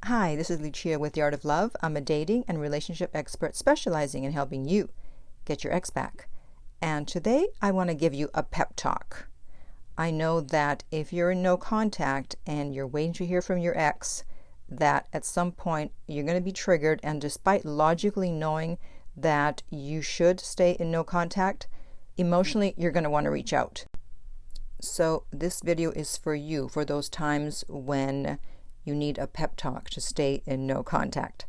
Hi, this is Lucia with The Art of Love. I'm a dating and relationship expert specializing in helping you get your ex back. And today I want to give you a pep talk. I know that if you're in no contact and you're waiting to hear from your ex, that at some point you're going to be triggered, and despite logically knowing that you should stay in no contact, emotionally you're going to want to reach out. So this video is for you, for those times when you need a pep talk to stay in no contact.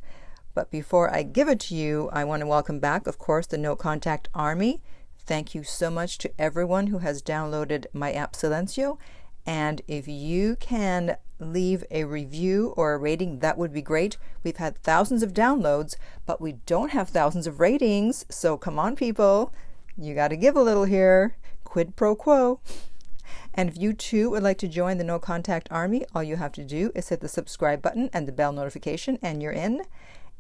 But before I give it to you, I want to welcome back, of course, the No Contact Army. Thank you so much to everyone who has downloaded my app Silencio. And if you can leave a review or a rating, that would be great. We've had thousands of downloads, but we don't have thousands of ratings. So come on, people. You got to give a little here. Quid pro quo. And if you too would like to join the No Contact Army, all you have to do is hit the subscribe button and the bell notification, and you're in.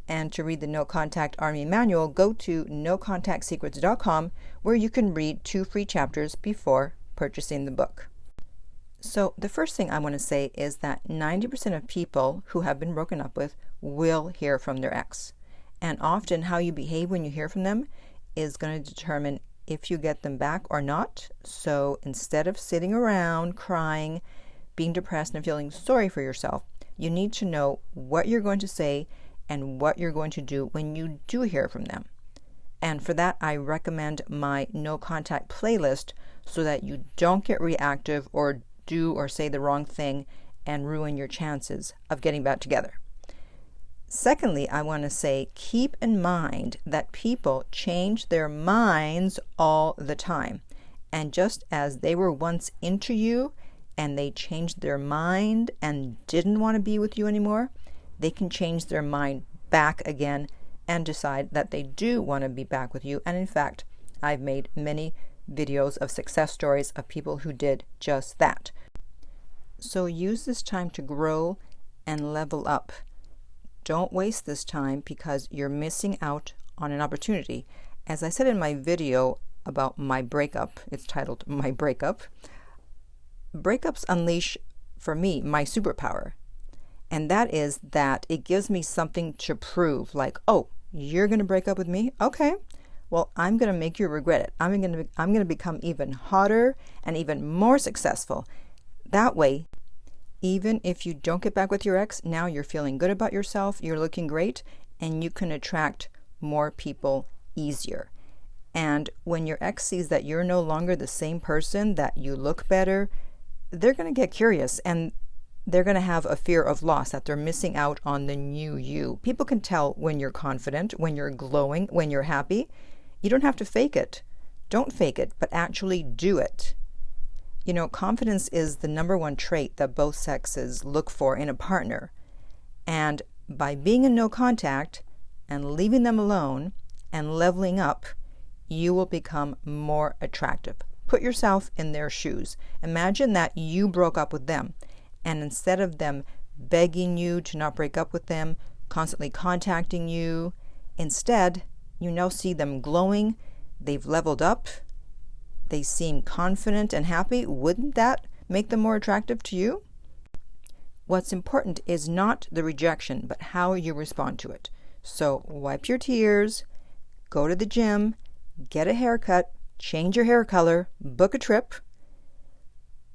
And to read the No Contact Army manual, go to nocontactsecrets.com, where you can read 2 free chapters before purchasing the book. So the first thing I want to say is that 90% of people who have been broken up with will hear from their ex. And often how you behave when you hear from them is going to determine if you get them back or not. So instead of sitting around crying, being depressed, and feeling sorry for yourself, you need to know what you're going to say and what you're going to do when you do hear from them. And for that, I recommend my no contact playlist so that you don't get reactive or do or say the wrong thing and ruin your chances of getting back together. Secondly, I want to say, keep in mind that people change their minds all the time. And just as they were once into you and they changed their mind and didn't want to be with you anymore, they can change their mind back again and decide that they do want to be back with you. And in fact, I've made many videos of success stories of people who did just that. So use this time to grow and level up. Don't waste this time because you're missing out on an opportunity. As I said in my video about my breakup, it's titled My Breakup, breakups unleash, for me, my superpower. And that is that it gives me something to prove, like, oh, you're going to break up with me? Okay. Well, I'm going to make you regret it. I'm going to become even hotter and even more successful. That way, even if you don't get back with your ex, now you're feeling good about yourself, you're looking great, and you can attract more people easier. And when your ex sees that you're no longer the same person, that you look better, they're going to get curious, and they're going to have a fear of loss, that they're missing out on the new you. People can tell when you're confident, when you're glowing, when you're happy. You don't have to fake it. Don't fake it, but actually do it. You know, confidence is the number one trait that both sexes look for in a partner. And by being in no contact and leaving them alone and leveling up, you will become more attractive. Put yourself in their shoes. Imagine that you broke up with them, and instead of them begging you to not break up with them, constantly contacting you, instead, you now see them glowing. They've leveled up. They seem confident and happy. Wouldn't that make them more attractive to you? What's important is not the rejection, but how you respond to it. So wipe your tears, go to the gym, get a haircut, change your hair color, book a trip,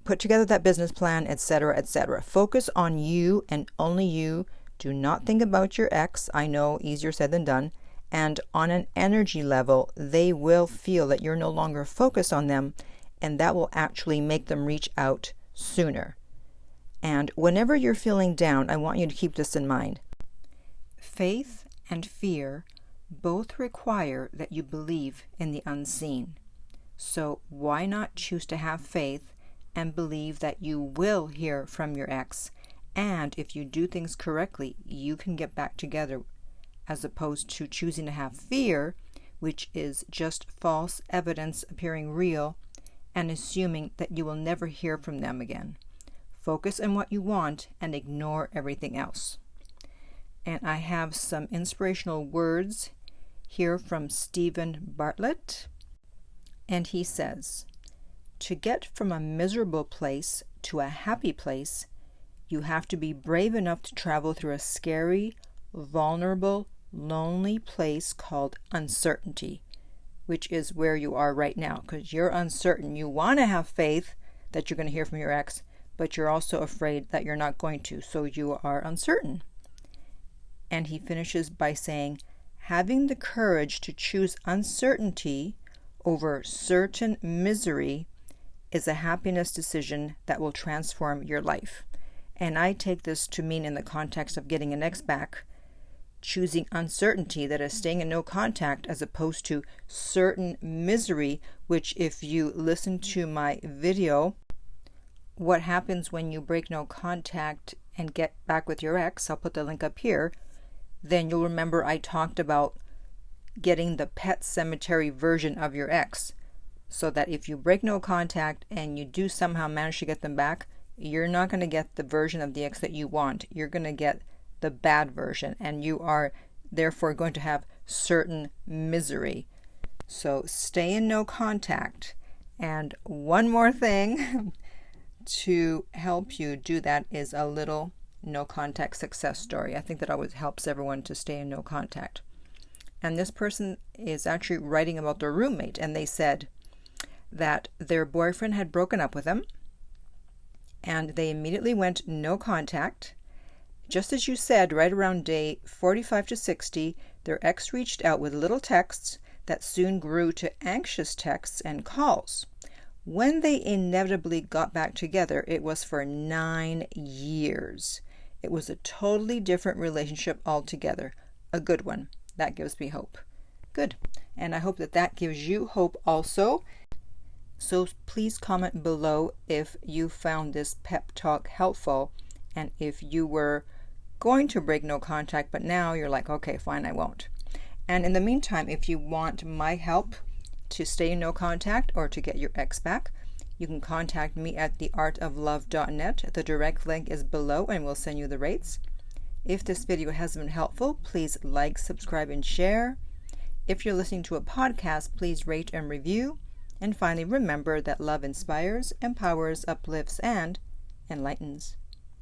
put together that business plan, etc., etc. Focus on you and only you. Do not think about your ex. I know, easier said than done. And on an energy level, they will feel that you're no longer focused on them, and that will actually make them reach out sooner. And whenever you're feeling down, I want you to keep this in mind. Faith and fear both require that you believe in the unseen. So why not choose to have faith and believe that you will hear from your ex, and if you do things correctly, you can get back together, as opposed to choosing to have fear, which is just false evidence appearing real and assuming that you will never hear from them again. Focus on what you want and ignore everything else. And I have some inspirational words here from Stephen Bartlett. And he says, to get from a miserable place to a happy place, You have to be brave enough to travel through a scary, vulnerable, lonely place called uncertainty, which is where you are right now, because you're uncertain. You want to have faith that you're going to hear from your ex, but you're also afraid that you're not going to, so you are uncertain. And he finishes by saying, having the courage to choose uncertainty over certain misery is a happiness decision that will transform your life. And I take this to mean, in the context of getting an ex back, choosing uncertainty, that is staying in no contact, as opposed to certain misery, which, if you listen to my video, what happens when you break no contact and get back with your ex, I'll put the link up here, then you'll remember I talked about getting the pet cemetery version of your ex, so that if you break no contact and you do somehow manage to get them back, you're not going to get the version of the ex that you want. You're going to get the bad version, and you are therefore going to have certain misery. So stay in no contact. And one more thing to help you do that is a little no contact success story. I think that always helps everyone to stay in no contact. And this person is actually writing about their roommate, and they said that their boyfriend had broken up with them, and they immediately went no contact. Just as you said, right around day 45 to 60, their ex reached out with little texts that soon grew to anxious texts and calls. When they inevitably got back together, it was for 9 years. It was a totally different relationship altogether. A good one. That gives me hope. Good. And I hope that that gives you hope also. So please comment below if you found this pep talk helpful, and if you were going to break no contact, but now you're like, okay, fine, I won't. And in the meantime, if you want my help to stay in no contact or to get your ex back, you can contact me at theartoflove.net. The direct link is below, and we'll send you the rates. If this video has been helpful, please like, subscribe, and share. If you're listening to a podcast, please rate and review. And finally, remember that love inspires, empowers, uplifts, and enlightens.